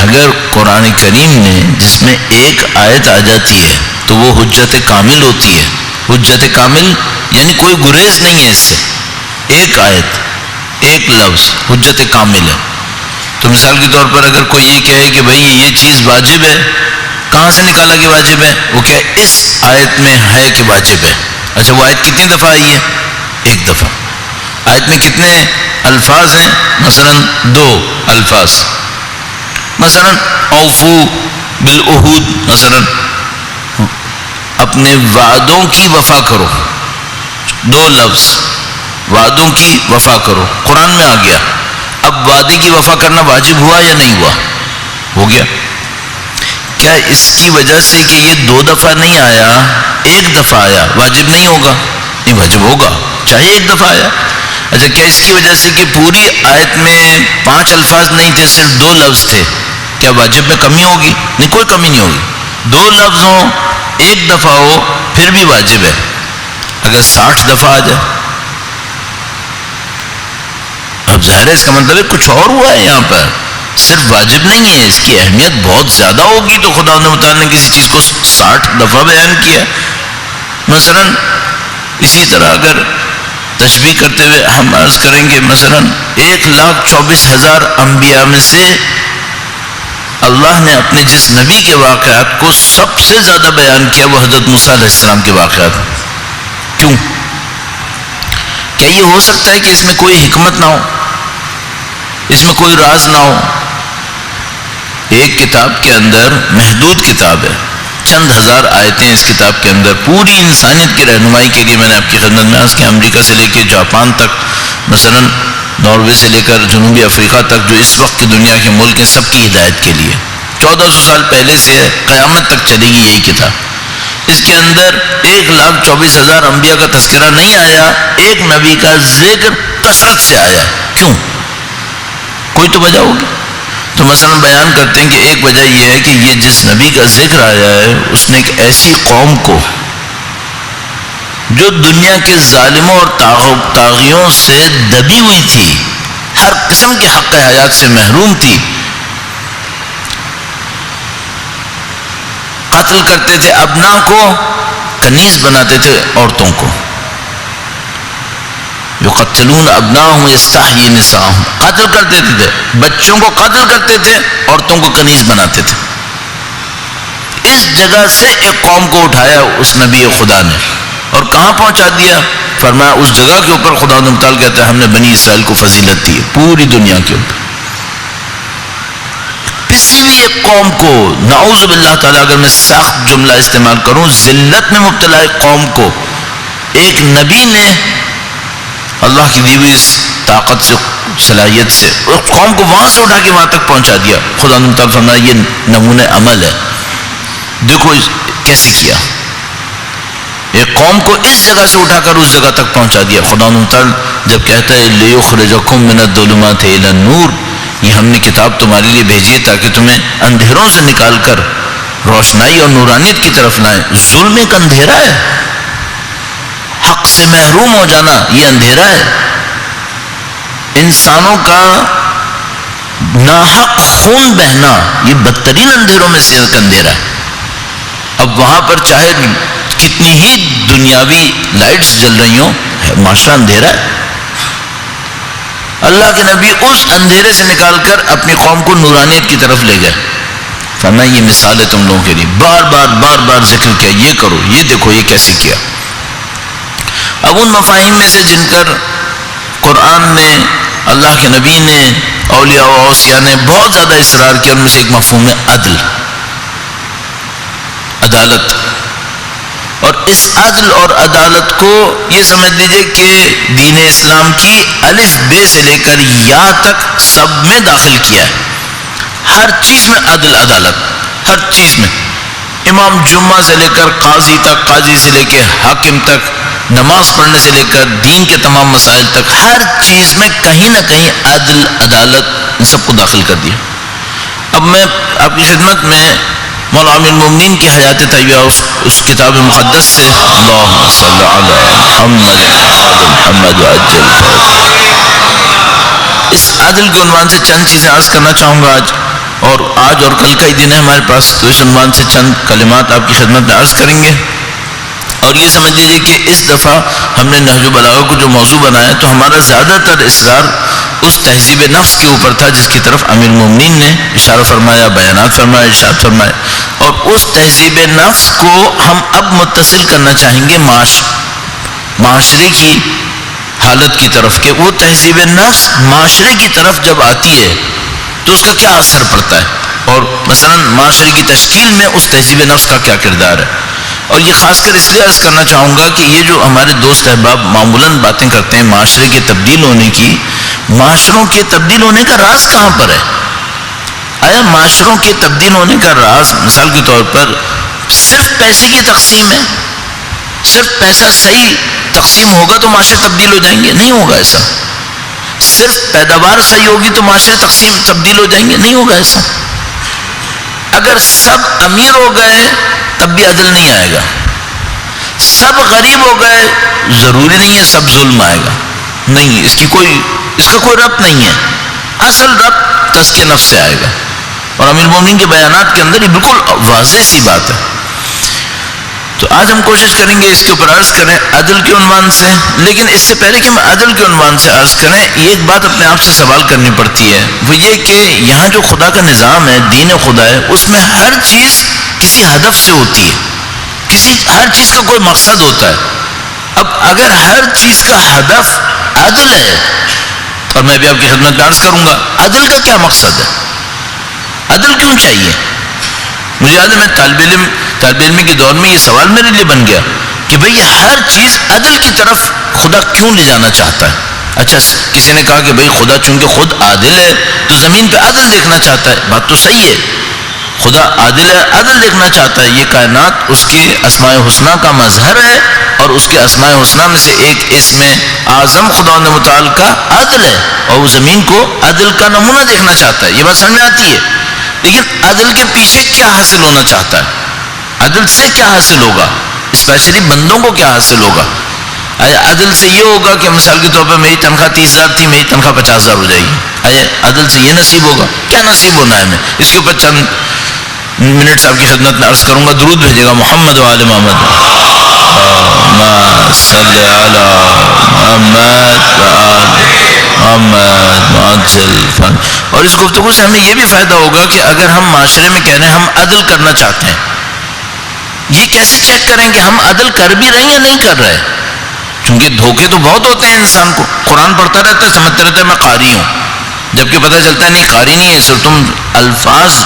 اگر قرآن کریم میں جس میں ایک آیت آ جاتی ہے تو وہ حجت کامل ہوتی ہے. حجت کامل یعنی کوئی گریز نہیں ہے اس سے. ایک آیت ایک لفظ حجت کامل ہے. تو مثال کے طور پر اگر کوئی یہ کہے کہ بھئی یہ چیز واجب ہے، کہاں سے نکالا کہ واجب ہے؟ وہ کہ اس آیت میں ہے کہ واجب ہے. اچھا وہ آیت کتنی دفعہ آئی ہے؟ ایک دفعہ. آیت میں کتنے الفاظ ہیں؟ مثلا 2 الفاظ. مثلا اوفو بالعہود، مثلا اپنے وعدوں کی وفا کرو. 2 لفظ وعدوں کی وفا کرو قرآن میں آ گیا. اب وعدے کی وفا کرنا واجب ہوا یا نہیں ہوا؟ ہو گیا. کیا اس کی وجہ سے کہ یہ 2 دفعہ نہیں آیا، 1 دفعہ آیا، واجب نہیں ہوگا؟ نہیں، واجب ہوگا چاہے 1 دفعہ آیا. اچھا کیا اس کی وجہ سے کہ پوری آیت میں 5 الفاظ نہیں تھے، صرف 2 لفظ تھے، کیا واجب میں کمی ہوگی؟ نہیں، کوئی کمی نہیں ہوگی. 2 لفظ ہوں، 1 دفعہ ہو، پھر بھی واجب ہے. اگر 60 دفعہ آ جائے اب ظاہر ہے اس کا مطلب ہے کچھ اور ہوا ہے. یہاں پر صرف واجب نہیں ہے، اس کی اہمیت بہت زیادہ ہوگی. تو خدا متعال نے کسی چیز کو 60 دفعہ بیان کیا. مثلا اسی طرح اگر تشبیہ کرتے ہوئے ہم عرض کریں گے، مثلا 1,24,000 انبیاء میں سے اللہ نے اپنے جس نبی کے واقعات کو سب سے زیادہ بیان کیا وہ حضرت موسیٰ علیہ السلام کے واقعات. کیوں؟ کیا یہ ہو سکتا ہے کہ اس میں کوئی حکمت نہ ہو، اس میں کوئی راز نہ ہو؟ ایک کتاب کے اندر محدود کتاب ہے، چند ہزار آیتیں اس کتاب کے اندر پوری انسانیت کی رہنمائی کے لیے. میں نے آپ کی خدمت میں عرض کیا امریکہ سے لے کے جاپان تک، مثلا ناروے سے لے کر جنوبی افریقہ تک، جو اس وقت کی دنیا کے ملک ہیں، سب کی ہدایت کے لیے 1400 سال پہلے سے قیامت تک چلے گی یہی کتاب. اس کے اندر 1,24,000 انبیاء کا تذکرہ نہیں آیا، ایک نبی کا ذکر کثرت سے آیا. کیوں؟ کوئی تو وجہ ہوگی. تو مثلا بیان کرتے ہیں کہ ایک وجہ یہ ہے کہ یہ جس نبی کا ذکر آیا ہے اس نے ایک ایسی قوم کو جو دنیا کے ظالموں اور طاغیوں سے دبی ہوئی تھی، ہر قسم کے حق حیات سے محروم تھی، قتل کرتے تھے ابناء کو، کنیز بناتے تھے عورتوں کو. یقتلون ابناءہم یستحیی نساءہم، قتل کرتے تھے، بچوں کو قتل کرتے تھے، عورتوں کو کنیز بناتے تھے. اس جگہ سے ایک قوم کو اٹھایا اس نبی خدا نے اور کہاں پہنچا دیا؟ فرمایا اس جگہ کے اوپر خدا تعالیٰ کہتا ہے ہم نے بنی اسرائیل کو فضیلت دی ہے پوری دنیا کے اوپر. کسی بھی ایک قوم کو، نعوذ باللہ تعالیٰ اگر میں سخت جملہ استعمال کروں، ذلت میں مبتلا ایک قوم کو ایک نبی نے اللہ کی دی ہوئی اس طاقت سے، صلاحیت سے، اس قوم کو وہاں سے اٹھا کے وہاں تک پہنچا دیا. خدا تعالیٰ فرمایا یہ نمونہ عمل ہے، دیکھو کیسے کیا. ایک قوم کو اس جگہ سے اٹھا کر اس جگہ تک پہنچا دیا. خدا تعالیٰ جب کہتا ہے لِيُخْرِجَكُم مِّنَ الظُّلُمَاتِ إِلَى النُّورِ، یہ ہم نے کتاب تمہارے لیے بھیجی ہے تاکہ تمہیں اندھیروں سے نکال کر روشنائی اور نورانیت کی طرف لائیں. ظلم ایک اندھیرا ہے، حق سے محروم ہو جانا یہ اندھیرا ہے. انسانوں کا ناحق خون بہنا یہ بدترین اندھیروں میں سے ایک اندھیرا ہے. اب وہاں پر چاہے کتنی ہی دنیاوی لائٹس جل رہی ہوں، معاشرہ اندھیرا ہے. اللہ کے نبی اس اندھیرے سے نکال کر اپنی قوم کو نورانیت کی طرف لے گئے. فرمایا یہ مثال ہے تم لوگوں کے لیے، بار بار ذکر کیا، یہ کرو، یہ دیکھو یہ کیسے کیا. اب ان مفاہیم میں سے جن پر قرآن نے، اللہ کے نبی نے، اولیاء و اوصیاء نے بہت زیادہ اصرار کیا، ان میں سے ایک مفہوم ہے عدل، عدالت. اور اس عدل اور عدالت کو یہ سمجھ لیجئے کہ دین اسلام کی الف بے سے لے کر یا تک سب میں داخل کیا ہے. ہر چیز میں عدل، عدالت، ہر چیز میں. امام جمعہ سے لے کر قاضی تک، قاضی سے لے کے حاکم تک، نماز پڑھنے سے لے کر دین کے تمام مسائل تک، ہر چیز میں کہیں نہ کہیں عدل، عدالت، ان سب کو داخل کر دیا. اب میں آپ کی خدمت میں مولا امیر المومنین کی حیات طیبہ اس کتاب مقدس سے اللہم صلی علی محمد محمد وعجل اس عدل کے عنوان سے چند چیزیں عرض کرنا چاہوں گا آج. اور آج اور کل کا ہی دن ہے ہمارے پاس، تو اس عنوان سے چند کلمات آپ کی خدمت میں عرض کریں گے. اور یہ سمجھ لیجیے کہ اس دفعہ ہم نے نہج البلاغہ کو جو موضوع بنایا تو ہمارا زیادہ تر اصرار اس تہذیب نفس کے اوپر تھا جس کی طرف امیر المومنین نے اشارہ فرمایا، بیانات فرمایا، ارشاد فرمایا. اور اس تہذیب نفس کو ہم اب متصل کرنا چاہیں گے معاشرے کی حالت کی طرف، کہ وہ تہذیب نفس معاشرے کی طرف جب آتی ہے تو اس کا کیا اثر پڑتا ہے، اور مثلا معاشرے کی تشکیل میں اس تہذیب نفس کا کیا کردار ہے. اور یہ خاص کر اس لیے عرض کرنا چاہوں گا کہ یہ جو ہمارے دوست احباب معمولاً باتیں کرتے ہیں معاشرے کے تبدیل ہونے کی، معاشروں کے تبدیل ہونے کا راز کہاں پر ہے؟ آیا معاشروں کے تبدیل ہونے کا راز مثال کے طور پر صرف پیسے کی تقسیم ہے؟ صرف پیسہ صحیح تقسیم ہوگا تو معاشرے تبدیل ہو جائیں گے؟ نہیں ہوگا ایسا. صرف پیداوار صحیح ہوگی تو معاشرے تبدیل ہو جائیں گے؟ نہیں ہوگا ایسا. اگر سب امیر ہو گئے تب بھی عدل نہیں آئے گا، سب غریب ہو گئے ضروری نہیں ہے سب ظلم آئے گا، نہیں، اس کا کوئی ربط نہیں ہے. اصل ربط تزکیہ نفس سے آئے گا، اور امیر المومنین کے بیانات کے اندر یہ بالکل واضح سی بات ہے. تو آج ہم کوشش کریں گے اس کے اوپر عرض کریں عدل کے عنوان سے. لیکن اس سے پہلے کہ ہم عدل کے عنوان سے عرض کریں، یہ ایک بات اپنے آپ سے سوال کرنی پڑتی ہے، وہ یہ کہ یہاں جو خدا کا نظام ہے، دین خدا ہے، اس میں ہر چیز کسی ہدف سے ہوتی ہے، ہر چیز کا کوئی مقصد ہوتا ہے. اب اگر ہر چیز کا ہدف عدل ہے، اور میں بھی آپ کی خدمت میں عرض کروں گا عدل کا کیا مقصد ہے، عدل کیوں چاہیے؟ مجھے یاد ہے میں طالب علمی کے دور میں یہ سوال میرے لیے بن گیا کہ بھئی ہر چیز عدل کی طرف خدا کیوں لے جانا چاہتا ہے؟ اچھا کسی نے کہا کہ بھئی خدا چونکہ خود عادل ہے تو زمین پہ عدل دیکھنا چاہتا ہے. بات تو صحیح ہے، خدا عادل ہے، عدل دیکھنا چاہتا ہے. یہ کائنات اس کے اسماء حسنہ کا مظہر ہے، اور اس کے اسماء حسنہ میں سے ایک اسم اعظم خداوند متعال کا عدل ہے، اور وہ زمین کو عدل کا نمونہ دیکھنا چاہتا ہے. یہ بات سمجھ میں آتی ہے. لیکن عدل کے پیچھے کیا حاصل ہونا چاہتا ہے؟ عدل سے کیا حاصل ہوگا؟ اسپیشلی بندوں کو کیا حاصل ہوگا؟ آیا عدل سے یہ ہوگا کہ مثال کے طور پر میری تنخواہ 30,000 تھی، میری تنخواہ 50,000 ہو جائے گی؟ آیا عدل سے یہ نصیب ہوگا؟ کیا نصیب ہونا ہے ہمیں؟ اس کے اوپر چند منٹس آپ کی خدمت میں عرض کروں گا. درود بھیجے گا محمد و آل محمد. اللہم صلی علی محمد و آل محمد معجل فن. اور اس گفتگو سے ہمیں یہ بھی فائدہ ہوگا کہ اگر ہم معاشرے میں کہہ رہے ہیں ہم عدل کرنا چاہتے ہیں، یہ کیسے چیک کریں کہ ہم عدل کر بھی رہے ہیں یا نہیں کر رہے؟ چونکہ دھوکے تو بہت ہوتے ہیں انسان کو. قرآن پڑھتا رہتا ہے، سمجھتا رہتا ہے میں قاری ہوں، جبکہ پتہ چلتا ہے نہیں قاری نہیں ہے، صرف تم الفاظ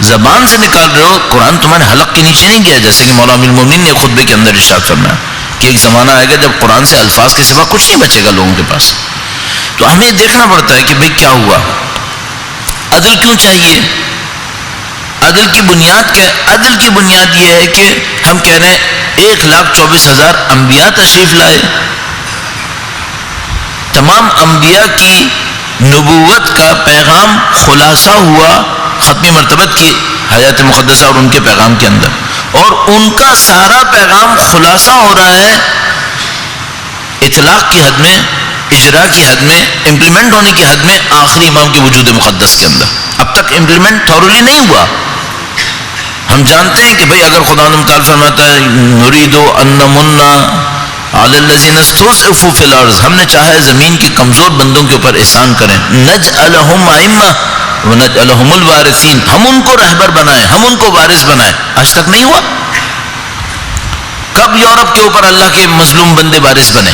زبان سے نکال رہے ہو، قرآن تمہارے حلق کے نیچے نہیں گیا. جیسے کہ مولانا امیر المومنین نے خطبے کے اندر ارشاد فرمایا کہ ایک زمانہ آئے گا جب قرآن سے الفاظ کے سوا کچھ نہیں بچے گا لوگوں کے پاس. تو ہمیں دیکھنا پڑتا ہے کہ بھئی کیا ہوا، عدل کیوں چاہیے، عدل کی بنیاد کیا ہے؟ عدل کی بنیاد یہ ہے کہ ہم کہہ رہے ہیں 1,24,000 انبیاء تشریف لائے، تمام انبیاء کی نبوت کا پیغام خلاصہ ہوا ختم مرتبت کی حیات مقدسہ اور ان کے پیغام کے اندر، اور ان کا سارا پیغام خلاصہ ہو رہا ہے اطلاق کی حد میں، اجرا کی حد میں، امپلیمنٹ ہونے کی حد میں آخری امام کے وجود مقدس کے اندر. اب تک امپلیمنٹ تھورولی نہیں ہوا. ہم جانتے ہیں کہ بھئی اگر خدا متعال فرماتا ہے نريد ان نمن علی الذین استضعفوا فی الارض، ہم نے چاہا ہے زمین کے کمزور بندوں کے اوپر احسان کریں، نجعلہم ائمہ ونجعلہم الوارثین، ہم ان کو رہبر بنائیں، ہم ان کو وارث بنائیں. آج تک نہیں ہوا. کب یورپ کے اوپر اللہ کے مظلوم بندے وارث بنے؟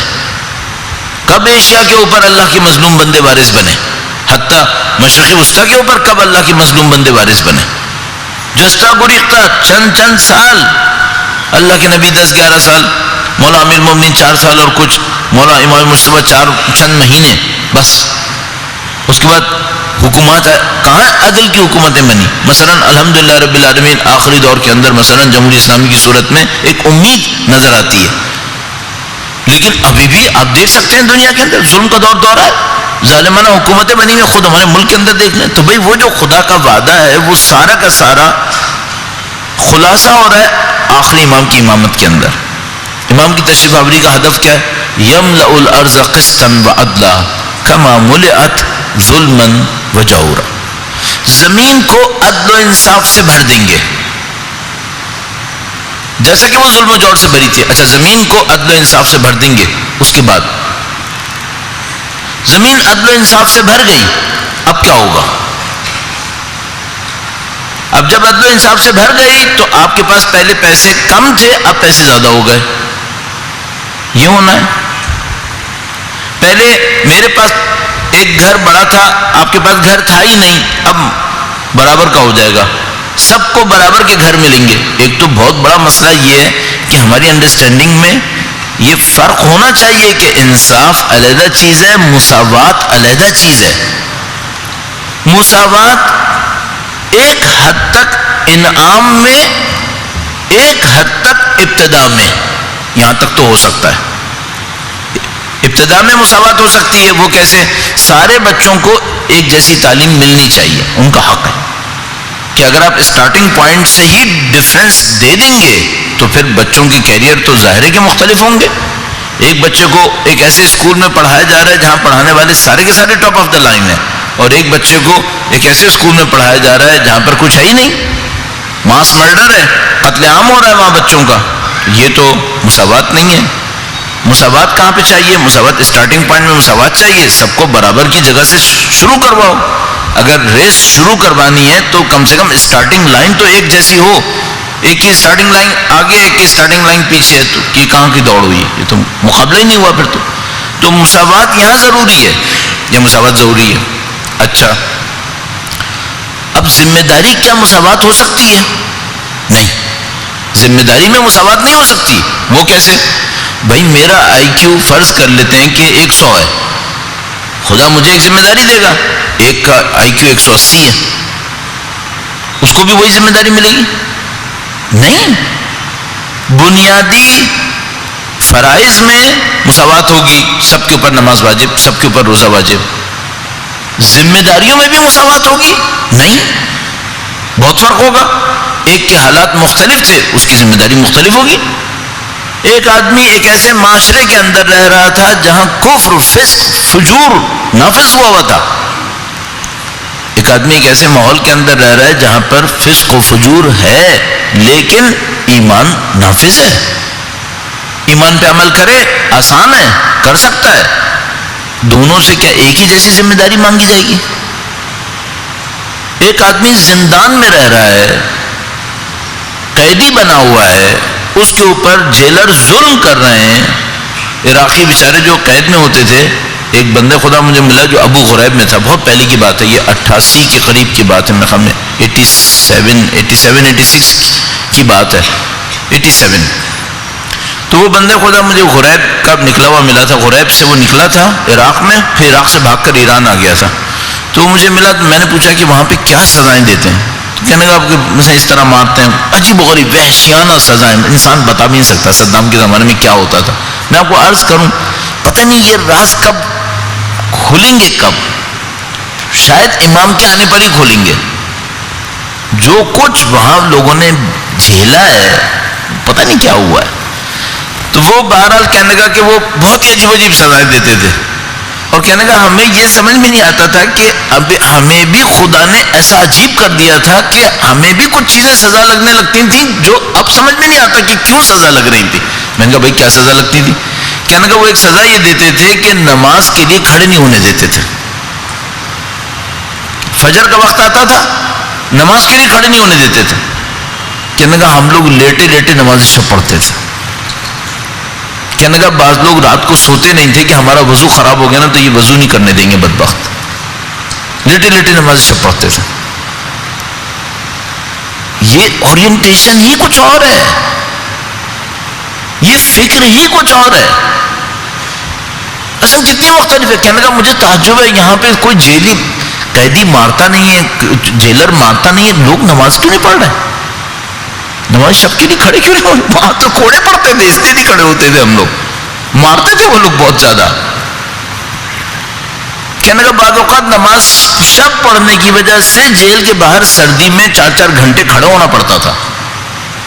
کب ایشیا کے اوپر اللہ کے مظلوم بندے وارث بنے؟ حتیٰ مشرقی وسطیٰ کے اوپر کب اللہ کے مظلوم بندے وارث بنے؟ جستا گریختہ چند سال، اللہ کے نبی 10-11 سال، مولا امیر المومنین 4 سال اور کچھ، مولا امام مصطفیٰ چند مہینے بس. اس کے بعد حکومات کہاں عدل کی حکومتیں بنی؟ مثلا الحمدللہ رب العالمین آخری دور کے اندر مثلا جمہوریہ اسلامی کی صورت میں ایک امید نظر آتی ہے. لیکن ابھی بھی آپ دیکھ سکتے ہیں دنیا کے اندر ظلم کا دور ہے، ظالمانہ حکومتیں بنی ہوئی. خود ہمارے ملک کے اندر دیکھ لیں تو بھئی وہ جو خدا کا وعدہ ہے وہ سارا کا سارا خلاصہ ہو رہا ہے آخری امام کی امامت کے اندر. امام کی تشریف آوری کا ہدف کیا ہے؟ یملأ الارض قسطا وعدلا کما ملئت ظلما وجورا. زمین کو عدل و انصاف سے بھر دیں گے، جیسا کہ وہ ظلم و جور سے بھری تھی. اچھا زمین کو عدل و انصاف سے بھر دیں گے، اس کے بعد زمین عدل و انصاف سے بھر گئی، اب کیا ہوگا؟ اب جب عدل و انصاف سے بھر گئی تو آپ کے پاس پہلے پیسے کم تھے، اب پیسے زیادہ ہو گئے. یہ ہونا ہے. پہلے میرے پاس ایک گھر بڑا تھا، آپ کے پاس گھر تھا ہی نہیں، اب برابر کا ہو جائے گا، سب کو برابر کے گھر ملیں گے. ایک تو بہت بڑا مسئلہ یہ ہے کہ ہماری انڈرسٹینڈنگ میں یہ فرق ہونا چاہیے کہ انصاف علیحدہ چیز ہے، مساوات علیحدہ چیز ہے. مساوات ایک حد تک انعام میں، ایک حد تک ابتدا میں، یہاں تک تو ہو سکتا ہے. ابتدا میں مساوات ہو سکتی ہے. وہ کیسے؟ سارے بچوں کو ایک جیسی تعلیم ملنی چاہیے، ان کا حق ہے. کہ اگر آپ اسٹارٹنگ پوائنٹ سے ہی ڈفرینس دے دیں گے تو پھر بچوں کے کیریئر تو ظاہر ہے کہ مختلف ہوں گے. ایک بچے کو ایک ایسے اسکول میں پڑھایا جا رہا ہے جہاں پڑھانے والے سارے کے سارے ٹاپ آف دا لائن ہیں، اور ایک بچے کو ایک ایسے اسکول میں پڑھایا جا رہا ہے جہاں پر کچھ ہے ہی نہیں، ماس مرڈر ہے، قتل عام ہو رہا ہے وہاں بچوں کا. یہ تو مساوات نہیں ہے. مساوات کہاں پہ چاہیے؟ مساوات اسٹارٹنگ پوائنٹ میں مساوات چاہیے. سب کو برابر کی جگہ سے شروع کرواؤ. اگر ریس شروع کروانی ہے تو کم سے کم اسٹارٹنگ لائن تو ایک جیسی ہو. ایک کی اسٹارٹنگ لائن آگے، ایک کی اسٹارٹنگ لائن پیچھے ہے، تو یہ کہاں کی دوڑ ہوئی؟ یہ تو مقابلہ ہی نہیں ہوا. پھر تو مساوات یہاں ضروری ہے، یہ مساوات ضروری ہے. اچھا اب ذمہ داری کیا مساوات ہو سکتی ہے؟ نہیں، ذمہ داری میں مساوات نہیں ہو سکتی. وہ کیسے؟ بھائی میرا آئی کیو فرض کر لیتے ہیں کہ 100 ہے، خدا مجھے ایک ذمہ داری دے گا، ایک کا آئی کیو 180 ہے، اس کو بھی وہی ذمہ داری ملے گی؟ نہیں. بنیادی فرائض میں مساوات ہوگی، سب کے اوپر نماز واجب، سب کے اوپر روزہ واجب. ذمہ داریوں میں بھی مساوات ہوگی؟ نہیں، بہت فرق ہوگا. ایک کے حالات مختلف تھے، اس کی ذمہ داری مختلف ہوگی. ایک آدمی ایک ایسے معاشرے کے اندر رہ رہا تھا جہاں کفر، فسق، فجور نافذ ہوا تھا. ایک آدمی ایک ایسے ماحول کے اندر رہ رہا ہے جہاں پر فسق و فجور ہے لیکن ایمان نافذ ہے. ایمان پہ عمل کرے، آسان ہے، کر سکتا ہے. دونوں سے کیا ایک ہی جیسی ذمہ داری مانگی جائے گی؟ ایک آدمی زندان میں رہ رہا ہے، قیدی بنا ہوا ہے، اس کے اوپر جیلر ظلم کر رہے ہیں. عراقی بیچارے جو قید میں ہوتے تھے، ایک بندے خدا مجھے ملا جو ابو غریب میں تھا، بہت پہلے کی بات ہے، یہ 88 کے قریب کی بات ہے، میرے خیال میں 86 کی بات ہے، 87. تو وہ بندے خدا مجھے غریب کا نکلا ہوا ملا تھا. غریب سے وہ نکلا تھا عراق میں، پھر عراق سے بھاگ کر ایران آ گیا تھا. تو وہ مجھے ملا، میں نے پوچھا کہ وہاں پہ کیا سزائیں دیتے ہیں؟ تو کہنے لگا آپ کے اس طرح مارتے ہیں، عجیب و غریب وحشیانہ سزائیں، انسان بتا بھی نہیں سکتا صدام کے زمانے میں کیا ہوتا تھا. میں آپ کو عرض کروں، پتہ نہیں یہ راز کب کھولیں گے، کب؟ شاید امام کے آنے پر ہی کھولیں گے. جو کچھ وہاں لوگوں نے جھیلا ہے، پتہ نہیں کیا ہوا ہے. تو وہ بہرحال کہنے لگا کہ وہ بہت ہی عجیب عجیب سزائیں دیتے تھے، اور کہنے لگا ہمیں یہ سمجھ میں نہیں آتا تھا کہ اب ہمیں بھی خدا نے ایسا عجیب کر دیا تھا کہ ہمیں بھی کچھ چیزیں سزا لگنے لگتی تھیں جو اب سمجھ میں نہیں آتا کہ کیوں سزا لگ رہی تھی. میں نے کہا بھائی کیا سزا لگتی تھی؟ کہنے لگا وہ ایک سزا یہ دیتے تھے کہ نماز کے لیے کھڑے نہیں ہونے دیتے تھے. فجر کا وقت آتا تھا، نماز کے لیے کھڑے نہیں ہونے دیتے تھے. کہنے لگا ہم لوگ لیٹے لیٹے نماز شب پڑھتے تھے. کہنے لگا بعض لوگ رات کو سوتے نہیں تھے کہ ہمارا وضو خراب ہو گیا نا تو یہ وضو نہیں کرنے دیں گے بدبخت. لیٹے لیٹے نماز شب پڑھتے تھے. یہ اورینٹیشن ہی کچھ اور ہے، یہ فکر ہی کچھ اور ہے. اصل کتنی مختلف ہے. کہنے لگا مجھے تعجب ہے یہاں پہ کوئی جیلی قیدی مارتا نہیں ہے، جیلر مارتا نہیں ہے، لوگ نماز کیوں نہیں پڑھ رہے؟ نماز شب کے لیے کھڑے کیوں نہیں ہوتے؟ وہاں تو کوڑے پڑتے تھے، اس لیے نہیں کھڑے ہوتے تھے. ہم لوگ مارتے تھے وہ لوگ بہت زیادہ. کہنے کا بعض اوقات نماز شب پڑھنے کی وجہ سے جیل کے باہر سردی میں 4-4 گھنٹے کھڑے ہونا پڑتا تھا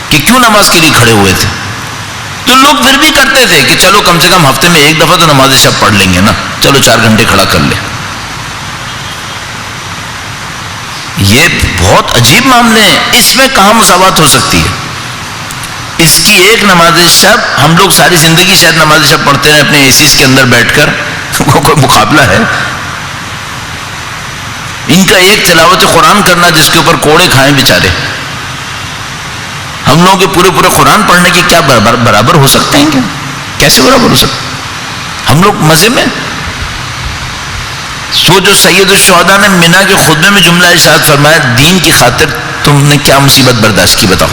کہ کیوں نماز کے لیے کھڑے ہوئے تھے. تو لوگ پھر بھی کرتے تھے کہ چلو کم سے کم ہفتے میں ایک دفعہ تو نماز شب پڑھ لیں گے نا، چلو 4 گھنٹے کھڑا کر لیں. یہ بہت عجیب معاملے ہیں، اس میں کہاں مساوات ہو سکتی ہے؟ اس کی ایک نماز شب، ہم لوگ ساری زندگی شاید نماز شب پڑھتے ہیں اپنے اے سیز کے اندر بیٹھ کر، وہ کوئی مقابلہ ہے؟ ان کا ایک تلاوت قرآن کرنا جس کے اوپر کوڑے کھائیں بیچارے، ہم لوگوں کے پورے قرآن پڑھنے کے کیا برابر ہو سکتے ہیں؟ کیا کیسے برابر ہو سکتے؟ ہم لوگ مزے میں. وہ جو سید الشہداء نے منا کے خطبے میں جملہ ارشاد فرمایا، دین کی خاطر تم نے کیا مصیبت برداشت کی، بتاؤ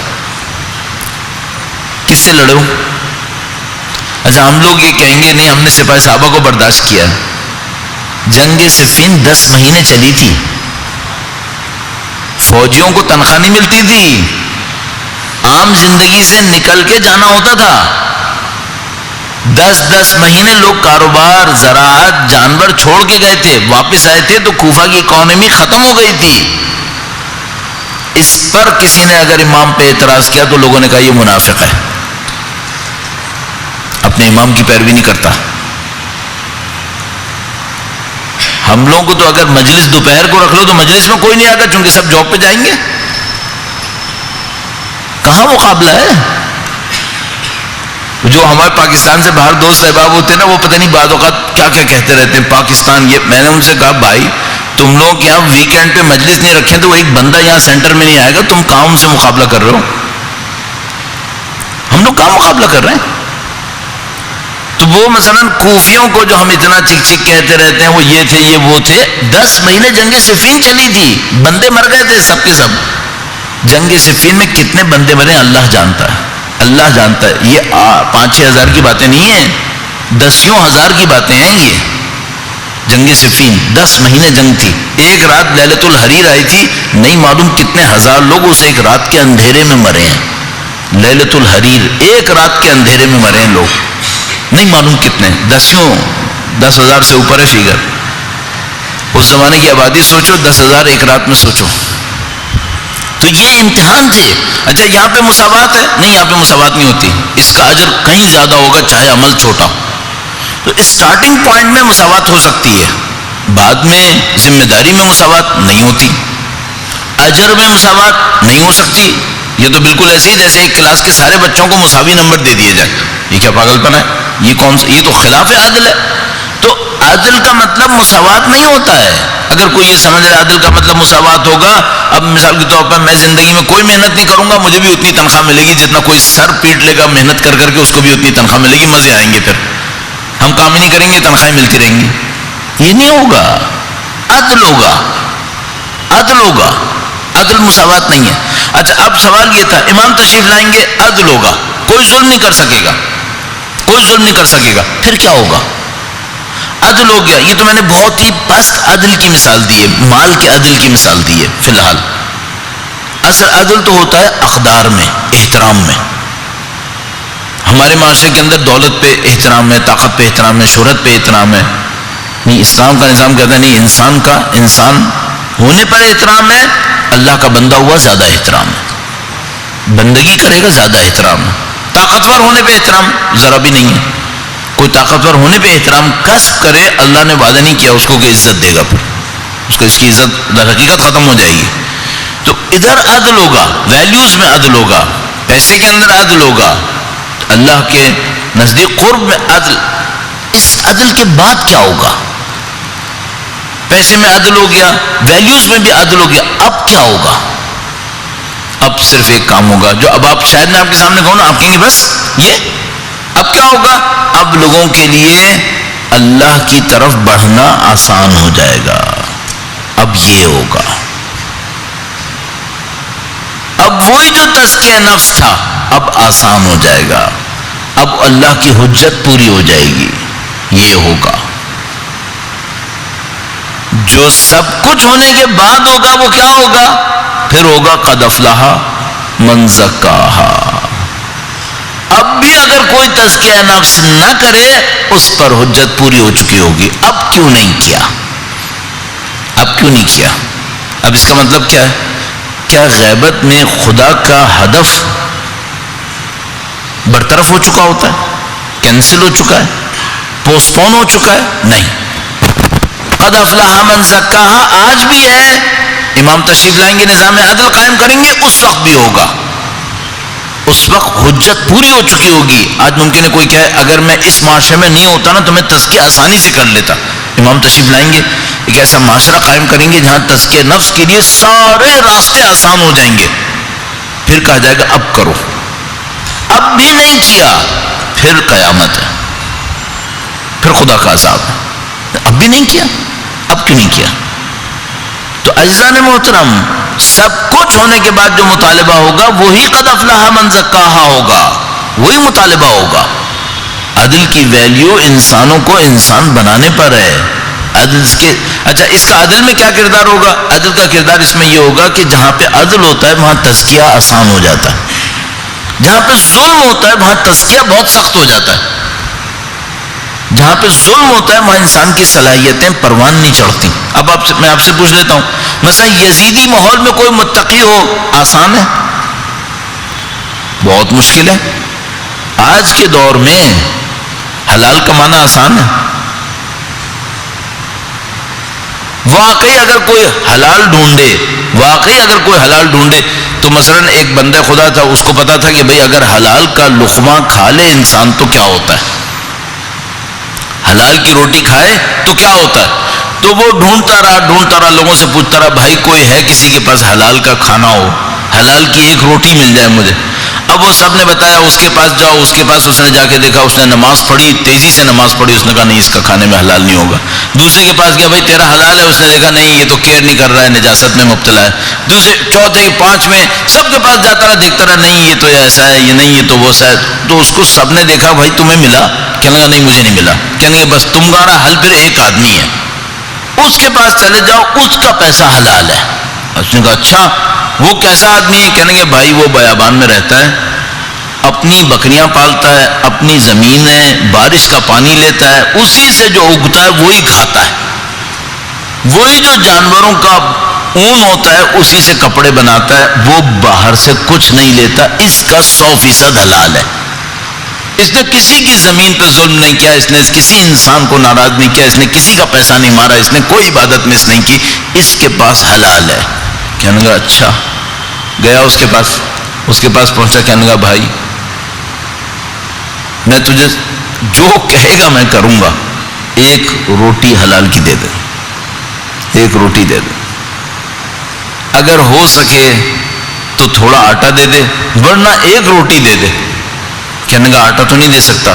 کس سے لڑے ہو؟ اچھا ہم لوگ یہ کہیں گے نہیں، ہم نے سپاہ صحابہ کو برداشت کیا. جنگ صفین 10 مہینے چلی تھی، فوجیوں کو تنخواہ نہیں ملتی تھی، عام زندگی سے نکل کے جانا ہوتا تھا. 10 مہینے لوگ کاروبار، زراعت، جانور چھوڑ کے گئے تھے، واپس آئے تھے تو کوفہ کی اکانومی ختم ہو گئی تھی. اس پر کسی نے اگر امام پہ اعتراض کیا تو لوگوں نے کہا یہ منافق ہے، اپنے امام کی پیروی نہیں کرتا. ہم لوگوں کو تو اگر مجلس دوپہر کو رکھ لو تو مجلس میں کوئی نہیں آتا چونکہ سب جاب پہ جائیں گے. کہاں مقابلہ ہے؟ جو ہمارے پاکستان سے باہر دوست احباب ہوتے ہیں نا، وہ پتہ نہیں بعض اوقات کیا کیا کہتے رہتے ہیں، پاکستان یہ. میں نے ان سے کہا بھائی تم لوگ یہاں ویکینڈ پہ مجلس نہیں رکھیں تو وہ ایک بندہ یہاں سینٹر میں نہیں آئے گا، تم کہاں ان سے مقابلہ کر رہے ہو؟ ہم لوگ کہاں مقابلہ کر رہے ہیں؟ تو وہ مثلا کوفیوں کو جو ہم اتنا چیخ چیخ کہتے رہتے ہیں وہ یہ تھے یہ وہ تھے، 10 مہینے جنگ صفین چلی تھی، بندے مر گئے تھے سب کے سب. جنگ صفین میں کتنے بندے مرے اللہ جانتا ہے، اللہ جانتا ہے. یہ 5-6 ہزار کی باتیں نہیں ہیں، 10 ہزار کی باتیں ہیں. یہ جنگ صفین 10 مہینے جنگ تھی. ایک رات لیلۃ الحریر آئی تھی، نہیں معلوم کتنے ہزار لوگ اس ایک رات کے اندھیرے میں مرے ہیں. لیلۃ الحریر ایک رات کے اندھیرے میں مرے ہیں لوگ، نہیں معلوم کتنے. 10,000 سے اوپر ہے فگر. اس زمانے کی آبادی سوچو، 10,000 ایک رات میں سوچو. تو یہ امتحان تھے. اچھا یہاں پہ مساوات ہے؟ نہیں، یہاں پہ مساوات نہیں ہوتی. اس کا اجر کہیں زیادہ ہوگا چاہے عمل چھوٹا. تو اسٹارٹنگ پوائنٹ میں مساوات ہو سکتی ہے، بعد میں ذمہ داری میں مساوات نہیں ہوتی، اجر میں مساوات نہیں ہو سکتی. یہ تو بالکل ایسے ہی جیسے ایک کلاس کے سارے بچوں کو مساوی نمبر دے دیے جائے. یہ کیا پاگل پن ہے؟ یہ تو خلاف عدل ہے. تو عدل کا مطلب مساوات نہیں ہوتا ہے. اگر کوئی یہ سمجھ رہا ہے عدل کا مطلب مساوات ہوگا، اب مثال کے طور پر میں زندگی میں کوئی محنت نہیں کروں گا، مجھے بھی اتنی تنخواہ ملے گی جتنا کوئی سر پیٹ لے گا محنت کر کر کے، اس کو بھی اتنی تنخواہ ملے گی، مزے آئیں گے. پھر ہم کام ہی نہیں کریں گے، تنخواہیں ملتی رہیں گی. یہ نہیں ہوگا. عدل ہوگا، عدل ہوگا. عدل مساوات نہیں ہے. اچھا اب سوال یہ تھا، امام تشریف لائیں گے، عدل ہوگا، کوئی ظلم نہیں کر سکے گا، کوئی ظلم نہیں کر سکے گا. پھر کیا ہوگا؟ عدل ہو گیا. یہ تو میں نے بہت ہی پست عدل کی مثال دی ہے، مال کے عدل کی مثال دی ہے. فی الحال اصل عدل تو ہوتا ہے اقدار میں، احترام میں. ہمارے معاشرے کے اندر دولت پہ احترام ہے، طاقت پہ احترام ہے، شہرت پہ احترام ہے. نہیں، اسلام کا نظام کہتا ہے نہیں، انسان کا انسان ہونے پر احترام ہے، اللہ کا بندہ ہوا زیادہ احترام ہے، بندگی کرے گا زیادہ احترام ہے. طاقتور ہونے پہ احترام ذرا بھی نہیں ہے. کوئی طاقتور ہونے پہ احترام کسب کرے، اللہ نے وعدہ نہیں کیا اس کو کہ عزت دے گا، پھر اس کو اس کی عزت در حقیقت ختم ہو جائے گی. تو ادھر عدل ہوگا، ویلیوز میں عدل ہوگا، پیسے کے اندر عدل ہوگا، اللہ کے نزدیک قرب میں عدل. اس عدل کے بعد کیا ہوگا؟ پیسے میں عدل ہو گیا، ویلیوز میں بھی عدل ہو گیا. اب کیا ہوگا؟ اب صرف ایک کام ہوگا جو اب آپ شاید میں آپ کے سامنے کہوں نا، آپ کہیں گے بس یہ. اب کیا ہوگا؟ اب لوگوں کے لیے اللہ کی طرف بڑھنا آسان ہو جائے گا. اب یہ ہوگا. اب وہی جو تزکیہ نفس تھا اب آسان ہو جائے گا. اب اللہ کی حجت پوری ہو جائے گی. یہ ہوگا. جو سب کچھ ہونے کے بعد ہوگا وہ کیا ہوگا؟ پھر ہوگا قد افلح من زکاہا. اب بھی اگر کوئی تزکیہ نفس نہ کرے اس پر حجت پوری ہو چکی ہوگی. اب کیوں نہیں کیا؟ اب کیوں نہیں کیا؟ اب اس کا مطلب کیا ہے؟ کیا غیبت میں خدا کا ہدف برطرف ہو چکا ہوتا ہے، کینسل ہو چکا ہے، پوسٹ پون ہو چکا ہے؟ نہیں. قد افلح من زکاہا آج بھی ہے، امام تشریف لائیں گے، نظام عدل قائم کریں گے، اس وقت بھی ہوگا، اس وقت حجت پوری ہو چکی ہوگی. آج ممکن ہے کوئی کہے اگر میں اس معاشرے میں نہیں ہوتا نا تو میں تزکیہ آسانی سے کر لیتا. امام تشریف لائیں گے، ایک ایسا معاشرہ قائم کریں گے جہاں تزکیہ نفس کے لیے سارے راستے آسان ہو جائیں گے. پھر کہا جائے گا اب کرو، اب بھی نہیں کیا پھر قیامت ہے، پھر خدا کا عذاب ہے. اب بھی نہیں کیا، اب کیوں نہیں کیا؟ تو اجزاء محترم، سب کچھ ہونے کے بعد جو مطالبہ ہوگا وہی قد افلح من زکاہا ہوگا، وہی مطالبہ ہوگا. عدل کی ویلیو انسانوں کو انسان بنانے پر ہے. عدل کے اچھا اس کا عدل میں کیا کردار ہوگا؟ عدل کا کردار اس میں یہ ہوگا کہ جہاں پہ عدل ہوتا ہے وہاں تزکیہ آسان ہو جاتا ہے، جہاں پہ ظلم ہوتا ہے وہاں تزکیہ بہت سخت ہو جاتا ہے. جہاں پہ ظلم ہوتا ہے وہاں انسان کی صلاحیتیں پروان نہیں چڑھتی. اب میں آپ سے پوچھ لیتا ہوں، مثلا یزیدی ماحول میں کوئی متقی ہو آسان ہے؟ بہت مشکل ہے. آج کے دور میں حلال کمانا آسان ہے؟ واقعی اگر کوئی حلال ڈھونڈے تو مثلا ایک بندہ خدا تھا، اس کو پتا تھا کہ بھئی اگر حلال کا لقمہ کھا لے انسان تو کیا ہوتا ہے، حلال کی روٹی کھائے تو کیا ہوتا ہے. تو وہ ڈھونڈتا رہا، لوگوں سے پوچھتا رہا بھائی کوئی ہے کسی کے پاس حلال کا کھانا ہو، حلال کی ایک روٹی مل جائے مجھے. اب وہ سب نے بتایا اس کے پاس جاؤ، اس کے پاس اس نے جا کے دیکھا، اس نے نماز پڑھی، تیزی سے نماز پڑھی، اس نے کہا نہیں اس کا کھانے میں حلال نہیں ہوگا. دوسرے کے پاس گیا، بھائی تیرا حلال ہے، اس نے دیکھا نہیں یہ تو کیئر نہیں کر رہا ہے، نجاست میں مبتلا ہے. دوسرے چوتھے پانچویں سب کے پاس جاتا رہا، دیکھتا رہا نہیں یہ تو ایسا ہے، یہ نہیں یہ تو وہ ہے. تو اس کو سب نے دیکھا بھائی تمہیں ملا؟ کہنے لگا نہیں مجھے نہیں ملا. کہنے لگا بس تمہارا حل پھر ایک آدمی ہے، اس کے پاس چلے جاؤ، اس کا پیسہ حلال ہے. اس نے کہا اچھا وہ کیسا آدمی ہے؟ کہنے لگے بھائی وہ بیابان میں رہتا ہے، اپنی بکریاں پالتا ہے، اپنی زمین ہے، بارش کا پانی لیتا ہے، اسی سے جو اگتا ہے وہی کھاتا ہے، وہی جو جانوروں کا اون ہوتا ہے اسی سے کپڑے بناتا ہے، وہ باہر سے کچھ نہیں لیتا، اس کا 100% حلال ہے. اس نے کسی کی زمین پہ ظلم نہیں کیا، اس نے کسی انسان کو ناراض نہیں کیا، اس نے کسی کا پیسہ نہیں مارا، اس نے کوئی عبادت مس نہیں کی، اس کے پاس حلال ہے. کہنے لگا اچھا. گیا اس کے پاس پہنچا، کہنے لگا بھائی میں تجھے جو کہے گا میں کروں گا، ایک روٹی حلال کی دے دے، ایک روٹی دے دے، اگر ہو سکے تو تھوڑا آٹا دے دے، ورنہ ایک روٹی دے دے. کہنے کا آٹا تو نہیں دے سکتا.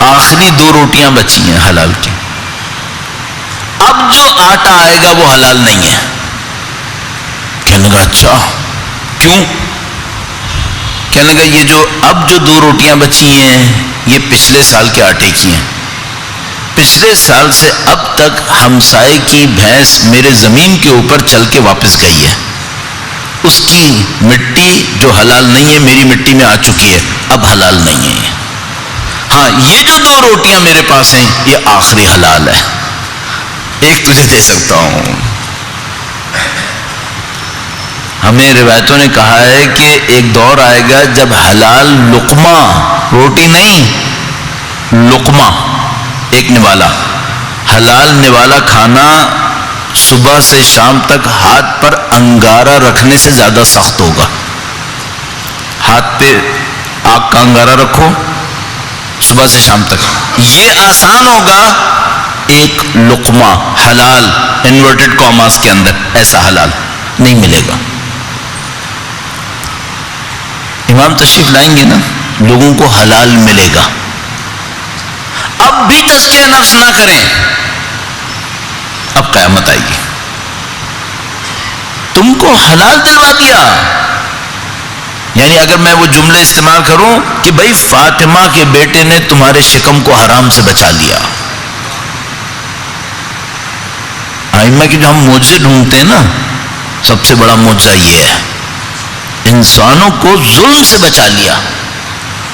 آخری 2 روٹیاں بچی ہیں حلال کی، اب جو آٹا آئے گا وہ حلال نہیں ہے. کہنے کا اچھا کیوں؟ کہنے کا یہ جو 2 روٹیاں بچی ہیں یہ پچھلے سال کے آٹے کی ہیں. پچھلے سال سے اب تک ہمسائے کی بھینس میرے زمین کے اوپر چل کے واپس گئی ہے، اس کی مٹی جو حلال نہیں ہے میری مٹی میں آ چکی ہے، اب حلال نہیں ہے. ہاں یہ جو 2 روٹیاں میرے پاس ہیں یہ آخری حلال ہے، ایک تجھے دے سکتا ہوں. ہمیں روایتوں نے کہا ہے کہ ایک دور آئے گا جب حلال لقمہ، روٹی نہیں لقمہ، ایک نوالا، حلال نوالا کھانا صبح سے شام تک ہاتھ پر انگارہ رکھنے سے زیادہ سخت ہوگا. ہاتھ پہ آگ کا انگارہ رکھو صبح سے شام تک، یہ آسان ہوگا ایک لقمہ حلال انورٹڈ کاماس کے اندر، ایسا حلال نہیں ملے گا. امام تشریف لائیں گے نا، لوگوں کو حلال ملے گا. اب بھی تزکیہ نفس نہ کریں، اب قیامت آئے گی. تم کو حلال دلوا دیا، یعنی اگر میں وہ جملے استعمال کروں کہ بھائی فاطمہ کے بیٹے نے تمہارے شکم کو حرام سے بچا لیا. ائمہ کی جو ہم معجزے ڈھونڈتے ہیں نا، سب سے بڑا معجزہ یہ ہے، انسانوں کو ظلم سے بچا لیا،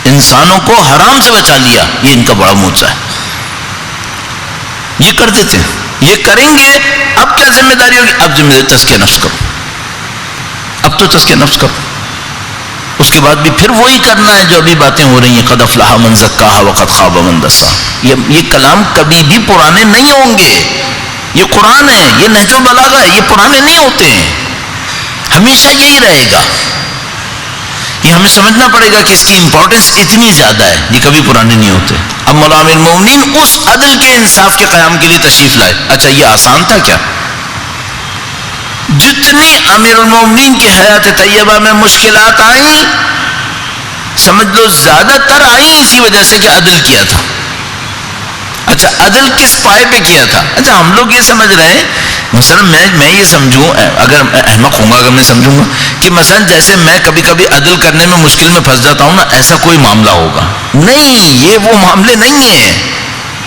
انسانوں کو حرام سے بچا لیا، یہ ان کا بڑا معجزہ ہے. یہ کر دیتے ہیں، یہ کریں گے. اب کیا ذمہ داری ہوگی؟ اب ذمہ داری تزکیہ نفس کرو، اب تو تزکیہ نفس کرو. اس کے بعد بھی پھر وہی کرنا ہے جو ابھی باتیں ہو رہی ہیں، قد افلح من زکاہا وقد خاب من دساہا. یہ کلام کبھی بھی پرانے نہیں ہوں گے، یہ قرآن ہے، یہ نہج البلاغہ ہے، یہ پرانے نہیں ہوتے ہیں، ہمیشہ یہی رہے گا. یہ ہمیں سمجھنا پڑے گا کہ اس کی امپورٹنس اتنی زیادہ ہے، یہ کبھی پرانے نہیں ہوتے. اب مولا امیر المومنین اس عدل کے انصاف کے قیام کے لیے تشریف لائے. اچھا یہ آسان تھا کیا؟ جتنی امیر المومنین کی حیات طیبہ میں مشکلات آئیں، سمجھ لو زیادہ تر آئیں اسی وجہ سے کہ عدل کیا تھا. اچھا عدل کس پائے پہ کیا تھا؟ اچھا ہم لوگ یہ سمجھ رہے ہیں، مثلا میں یہ سمجھوں، اگر احمق ہوں گا اگر میں سمجھوں گا کہ مثلا جیسے میں کبھی کبھی عدل کرنے میں مشکل میں پھنس جاتا ہوں نا، ایسا کوئی معاملہ ہوگا. نہیں، یہ وہ معاملے نہیں ہیں،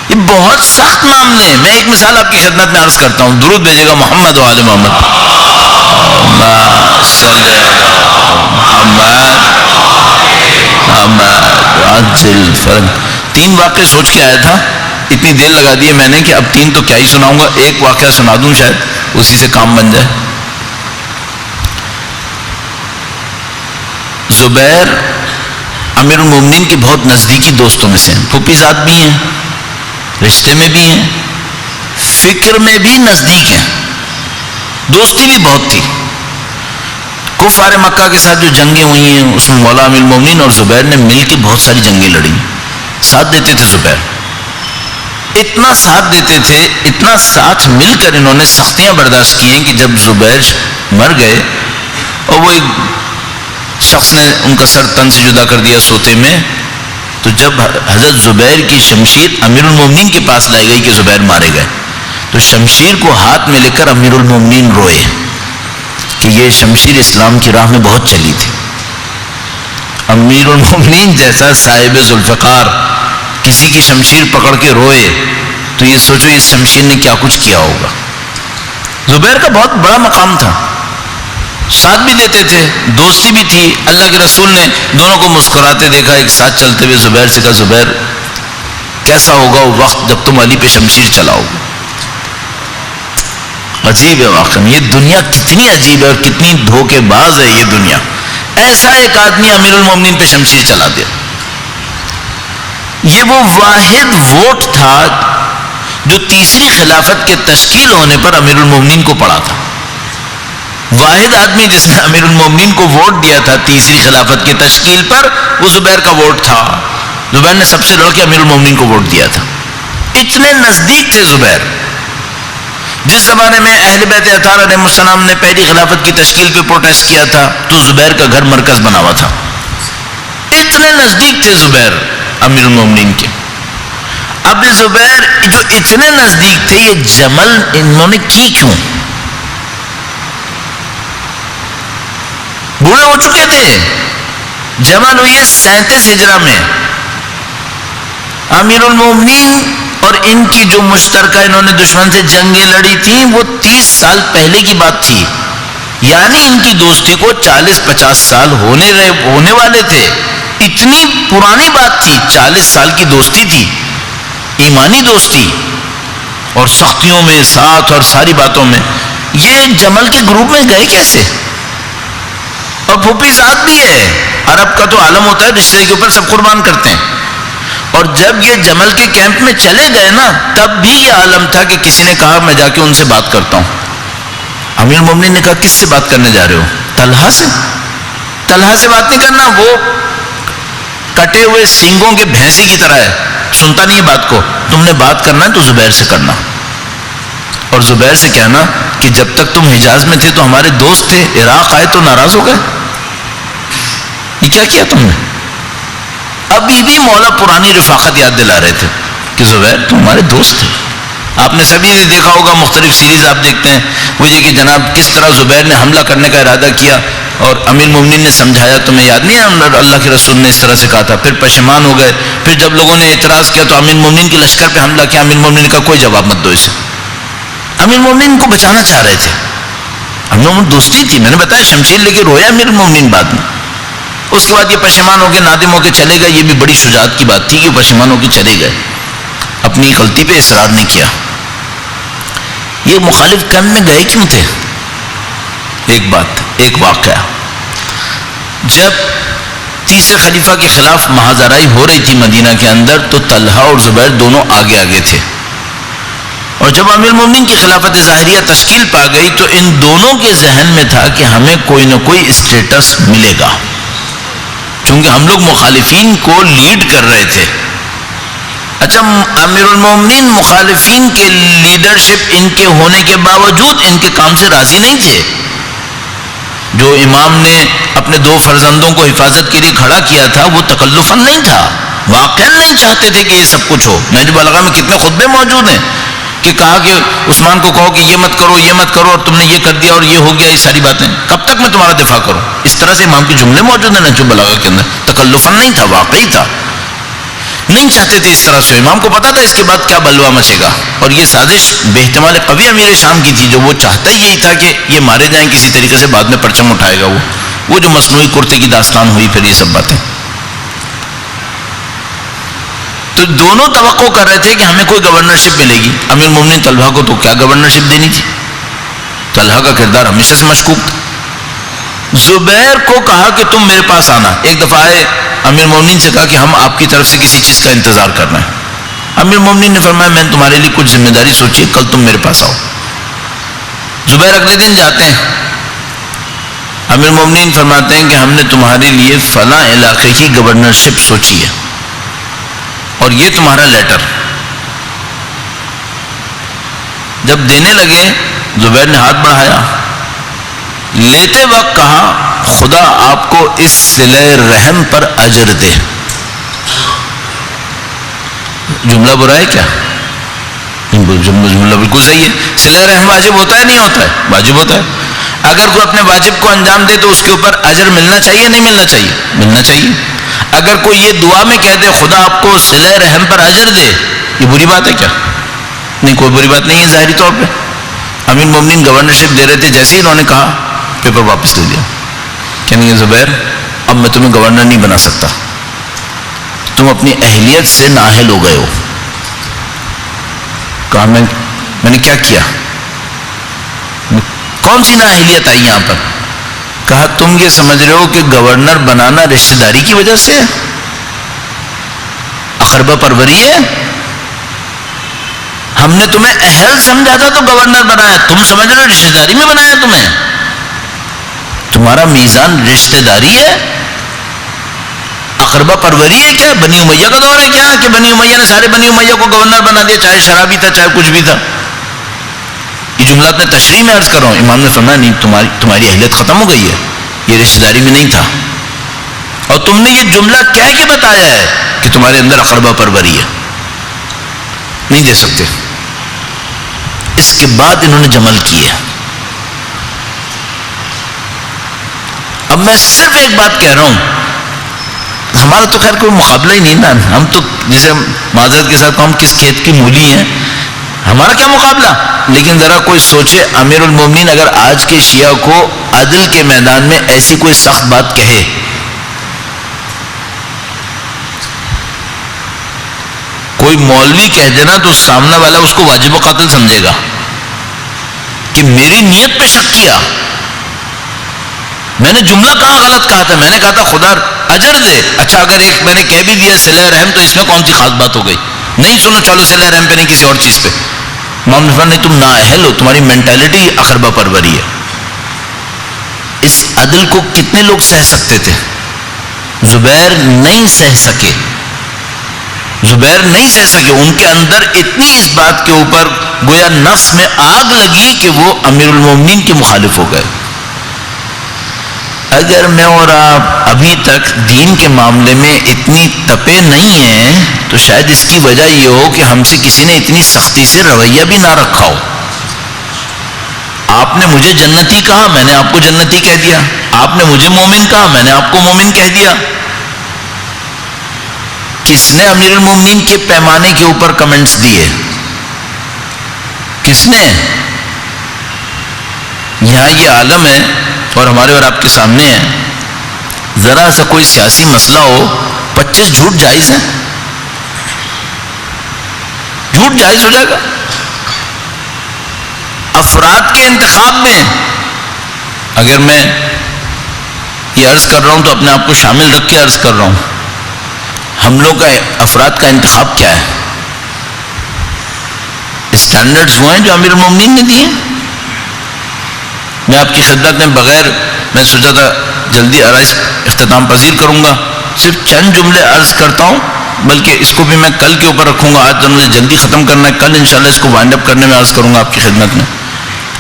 یہ بہت سخت معاملے ہیں. میں ایک مثال آپ کی خدمت میں عرض کرتا ہوں، درود بھیجے گا محمد و آل محمد. تین واقعے سوچ کے آیا تھا، اتنی دیر لگا دی ہے میں نے کہ اب تین تو کیا ہی سناؤں گا، ایک واقعہ سنا دوں شاید اسی سے کام بن جائے. زبیر امیر المومنین کے بہت نزدیکی دوستوں میں سے ہیں، پھوپھی زاد بھی ہیں، رشتے میں بھی ہیں، فکر میں بھی نزدیک ہیں، دوستی بھی بہت تھی. کفار مکہ کے ساتھ جو جنگیں ہوئی ہیں اس میں مولا امیر المومنین اور زبیر نے مل کے بہت ساری جنگیں لڑی، ساتھ دیتے تھے. زبیر اتنا ساتھ دیتے تھے، اتنا ساتھ مل کر انہوں نے سختیاں برداشت کی ہیں کہ جب زبیر مر گئے اور وہ ایک شخص نے ان کا سر تن سے جدا کر دیا سوتے میں، تو جب حضرت زبیر کی شمشیر امیر المومنین کے پاس لائی گئی کہ زبیر مارے گئے، تو شمشیر کو ہاتھ میں لے کر امیر المومنین روئے کہ یہ شمشیر اسلام کی راہ میں بہت چلی تھی. امیر المومنین جیسا صاحب ذوالفقار کسی کی شمشیر پکڑ کے روئے تو یہ سوچو اس شمشیر نے کیا کچھ کیا ہوگا. زبیر کا بہت بڑا مقام تھا، ساتھ بھی دیتے تھے، دوستی بھی تھی. اللہ کے رسول نے دونوں کو مسکراتے دیکھا ایک ساتھ چلتے ہوئے. زبیر سے کہا زبیر کیسا ہوگا وہ وقت جب تم علی پہ شمشیر چلاؤ گے. عجیب ہے واقعی، یہ دنیا کتنی عجیب ہے اور کتنی دھوکے باز ہے یہ دنیا. ایسا ایک آدمی امیر المومنین پہ شمشیر چلا دیا. یہ وہ واحد ووٹ تھا جو تیسری خلافت کے تشکیل ہونے پر امیر المومنین کو پڑا تھا. واحد آدمی جس نے امیر المومنین کو ووٹ دیا تھا تیسری خلافت کی تشکیل پر، وہ زبیر کا ووٹ تھا. زبیر نے سب سے لڑ کے امیر المومنین کو ووٹ دیا تھا. اتنے نزدیک تھے زبیر. جس زمانے میں اہل بیت اطہار علیہ السلام نے پہلی خلافت کی تشکیل پہ پروٹیسٹ کیا تھا تو زبیر کا گھر مرکز بنا ہوا تھا. اتنے نزدیک تھے زبیر امیر المومنین کے. اب زبیر جو اتنے نزدیک تھے، یہ جمل انہوں نے کی کیوں؟ بوڑھے ہو چکے تھے. جمل ہوئی ہے 37 ہجرہ میں. امیر المومنین اور ان کی جو مشترکہ انہوں نے دشمن سے جنگیں لڑی تھیں وہ 30 سال پہلے کی بات تھی. یعنی ان کی دوستی کو 40-50 سال ہونے والے تھے. اتنی پرانی بات تھی، 40 سال کی دوستی تھی، ایمانی دوستی، اور سختیوں میں ساتھ اور ساری باتوں میں. یہ جمل کے گروپ میں گئے کیسے؟ اور پھوپھی ساتھ بھی ہے. عرب کا تو عالم ہوتا ہے رشتے کے اوپر سب قربان کرتے ہیں. اور جب یہ جمل کے کیمپ میں چلے گئے نا، تب بھی یہ عالم تھا کہ کسی نے کہا میں جا کے ان سے بات کرتا ہوں. امیر المومنین نے کہا کس سے بات کرنے جا رہے ہو؟ طلحہ سے. طلحہ سے بات نہیں کرنا، وہ کٹے ہوئے سینگوں کے بھینسی کی طرح ہے، سنتا نہیں بات کو. تم نے بات کرنا ہے تو زبیر سے کرنا، اور زبیر سے کہنا کہ جب تک تم حجاز میں تھے تو ہمارے دوست تھے، عراق آئے تو ناراض ہو گئے. یہ کیا کیا تم نے؟ ابھی بھی مولا پرانی رفاقت یاد دلا رہے تھے کہ زبیر تم ہمارے دوست تھے. آپ نے سبھی نے دیکھا ہوگا، مختلف سیریز آپ دیکھتے ہیں، وہ یہ کہ جناب کس طرح زبیر نے حملہ کرنے کا ارادہ کیا اور امیر مومنین نے سمجھایا. تمہیں یاد نہیں ہے اللہ کے رسول نے اس طرح سے کہا تھا. پھر پشیمان ہو گئے. پھر جب لوگوں نے اعتراض کیا تو امیر مومنین کے لشکر پہ حملہ کیا. امیر مومنین نے کہا کوئی جواب مت دو اسے. امیر مومنین کو بچانا چاہ رہے تھے. امیر مومنین دوستی تھی، میں نے بتایا شمشیر لے کے رویا امیر مومنین بعد میں. اس کے بعد یہ پشیمان ہو کے نادم ہو کے چلے گئے. یہ بھی بڑی شجاعت کی بات تھی کہ پشیمان ہو کے چلے گئے، اپنی غلطی پہ اصرار نہیں کیا. یہ مخالف کیمپ میں گئے کیوں تھے؟ ایک واقعہ، جب تیسرے خلیفہ کے خلاف محاذرائی ہو رہی تھی مدینہ کے اندر تو طلحہ اور زبیر دونوں آگے آگے تھے. اور جب امیر المومنین کی خلافت ظاہریہ تشکیل پا گئی تو ان دونوں کے ذہن میں تھا کہ ہمیں کوئی نہ کوئی اسٹیٹس ملے گا، چونکہ ہم لوگ مخالفین کو لیڈ کر رہے تھے۔ اچھا، امیر المومنین مخالفین کے لیڈرشپ ان کے ہونے کے باوجود ان کے کام سے راضی نہیں تھے۔ جو امام نے اپنے 2 فرزندوں کو حفاظت کے لیے کھڑا کیا تھا وہ تکلفاً نہیں تھا، واقعاً نہیں چاہتے تھے کہ یہ سب کچھ ہو۔ نہج البلاغہ میں کتنے خطبے موجود ہیں کہ کہا کہ عثمان کو کہو کہ یہ مت کرو، یہ مت کرو، اور تم نے یہ کر دیا اور یہ ہو گیا، یہ ساری باتیں کب تک میں تمہارا دفاع کروں؟ اس طرح سے امام کے جملے موجود ہیں نہج البلاغہ کے اندر۔ تکلفاً نہیں تھا، واقعی تھا، نہیں چاہتے تھے اس طرح سے۔ امام کو پتا تھا اس کے بعد کیا بلوا مچے گا، اور یہ سازش بے احتمال قوی امیر شام کی تھی، جو وہ چاہتا ہی یہی تھا کہ یہ مارے جائیں کسی طریقے سے، بعد میں پرچم اٹھائے گا وہ جو مصنوعی کرتے کی داستان ہوئی پھر یہ سب باتیں۔ تو دونوں توقع کر رہے تھے کہ ہمیں کوئی گورنرشپ ملے گی۔ امیر المومنین طلحہ کو تو کیا گورنرشپ دینی تھی، طلحہ کا کردار ہمیشہ سے مشکوک تھا۔ زبیر کو کہا کہ تم میرے پاس آنا۔ ایک دفعہ آئے، امیر المومنین سے کہا کہ ہم آپ کی طرف سے کسی چیز کا انتظار کرنا ہے۔ امیر المومنین نے فرمایا میں نے تمہارے لیے کچھ ذمہ داری سوچی ہے، کل تم میرے پاس آؤ۔ زبیر اگلے دن جاتے ہیں، امیر المومنین فرماتے ہیں کہ ہم نے تمہارے لیے فلاں علاقے کی گورنرشپ سوچی ہے اور یہ تمہارا لیٹر۔ جب دینے لگے زبیر نے ہاتھ بڑھایا، لیتے وقت کہا خدا آپ کو اس صلہ رحم پر اجر دے۔ جملہ برا ہے کیا؟ جملہ بالکل صحیح ہے۔ صلہ رحم واجب ہوتا ہے نہیں ہوتا ہے؟ واجب ہوتا ہے۔ اگر کوئی اپنے واجب کو انجام دے تو اس کے اوپر اجر ملنا چاہیے نہیں ملنا چاہیے؟ ملنا چاہیے۔ اگر کوئی یہ دعا میں کہہ دے خدا آپ کو صلہ رحم پر اجر دے، یہ بری بات ہے کیا؟ نہیں، کوئی بری بات نہیں ہے ظاہری طور پہ۔ امیر المومنین گورنرشپ دے رہے تھے، جیسے ہی انہوں نے کہا پیپر واپس لے لیا، کہنے لگے زبیر اب میں تمہیں گورنر نہیں بنا سکتا، تم اپنی اہلیت سے نااہل ہو گئے ہو۔ کہا میں نے کیا کیا؟ کون سی نااہلیت آئی یہاں پر؟ کہا تم یہ سمجھ رہے ہو کہ گورنر بنانا رشتہ داری کی وجہ سے ہے، اقربا پروری ہے؟ ہم نے تمہیں اہل سمجھا تھا تو گورنر بنایا، تم سمجھ رہے ہو رشتہ داری میں بنایا تمہیں؟ تمہارا میزان رشتہ داری ہے، اقربا پروری ہے کیا؟ بنی امیہ کا دور ہے کیا کہ بنی امیہ نے سارے بنی امیہ کو گورنر بنا دیا، چاہے شرابی تھا چاہے کچھ بھی تھا؟ یہ جملہ میں تشریح میں عرض کر رہا ہوں۔ امام نے فرمایا نہیں، تمہاری اہلیت ختم ہو گئی ہے، یہ رشتہ داری میں نہیں تھا، اور تم نے یہ جملہ کہہ کے بتایا ہے کہ تمہارے اندر اقربا پروری ہے، نہیں دے سکتے۔ اس کے بعد انہوں نے جمل کیے۔ اب میں صرف ایک بات کہہ رہا ہوں، ہمارا تو خیر کوئی مقابلہ ہی نہیں نا، ہم تو جیسے معذرت کے ساتھ ہم کس کھیت کی مولی ہیں، ہمارا کیا مقابلہ؟ لیکن ذرا کوئی سوچے امیر المومنین اگر آج کے شیعہ کو عدل کے میدان میں ایسی کوئی سخت بات کہے، کوئی مولوی کہہ دینا تو سامنے والا اس کو واجب قتل سمجھے گا کہ میری نیت پہ شک کیا، میں نے جملہ کہاں غلط کہا تھا، میں نے کہا تھا خدا اجر دے۔ اچھا اگر ایک میں نے کہہ بھی دیا صلہ رحم تو اس میں کون سی خاص بات ہو گئی؟ نہیں سنو چلو صلہ رحم پہ نہیں کسی اور چیز پہ۔ امام نے فرمایا نہیں، تم نااہل ہو، تمہاری مینٹالٹی اقربا پروری ہے۔ اس عدل کو کتنے لوگ سہ سکتے تھے؟ زبیر نہیں سہ سکے، زبیر نہیں سہ سکے، ان کے اندر اتنی اس بات کے اوپر گویا نفس میں آگ لگی کہ وہ امیر المومنین کے مخالف ہو گئے۔ اگر میں اور آپ ابھی تک دین کے معاملے میں اتنی تپے نہیں ہیں تو شاید اس کی وجہ یہ ہو کہ ہم سے کسی نے اتنی سختی سے رویہ بھی نہ رکھا ہو۔ آپ نے مجھے جنتی کہا، میں نے آپ کو جنتی کہہ دیا، آپ نے مجھے مومن کہا، میں نے آپ کو مومن کہہ دیا۔ کس نے امیر المومنین کے پیمانے کے اوپر کمنٹس دیے؟ کس نے؟ یہاں یہ عالم ہے اور ہمارے اور آپ کے سامنے ہے، ذرا سا کوئی سیاسی مسئلہ ہو 25 جھوٹ جائز ہے، جھوٹ جائز ہو جائے گا۔ افراد کے انتخاب میں اگر میں یہ عرض کر رہا ہوں تو اپنے آپ کو شامل رکھ کے عرض کر رہا ہوں، ہم لوگ کا افراد کا انتخاب کیا ہے؟ اسٹینڈرڈز وہ ہیں جو امیر المومنین نے دیے. میں آپ کی خدمت میں بغیر، میں سوچا تھا جلدی عرائض اختتام پذیر کروں گا، صرف چند جملے عرض کرتا ہوں، بلکہ اس کو بھی میں کل کے اوپر رکھوں گا. آج تو مجھے جلدی ختم کرنا ہے، کل انشاءاللہ اس کو وائنڈ اپ کرنے میں عرض کروں گا آپ کی خدمت میں.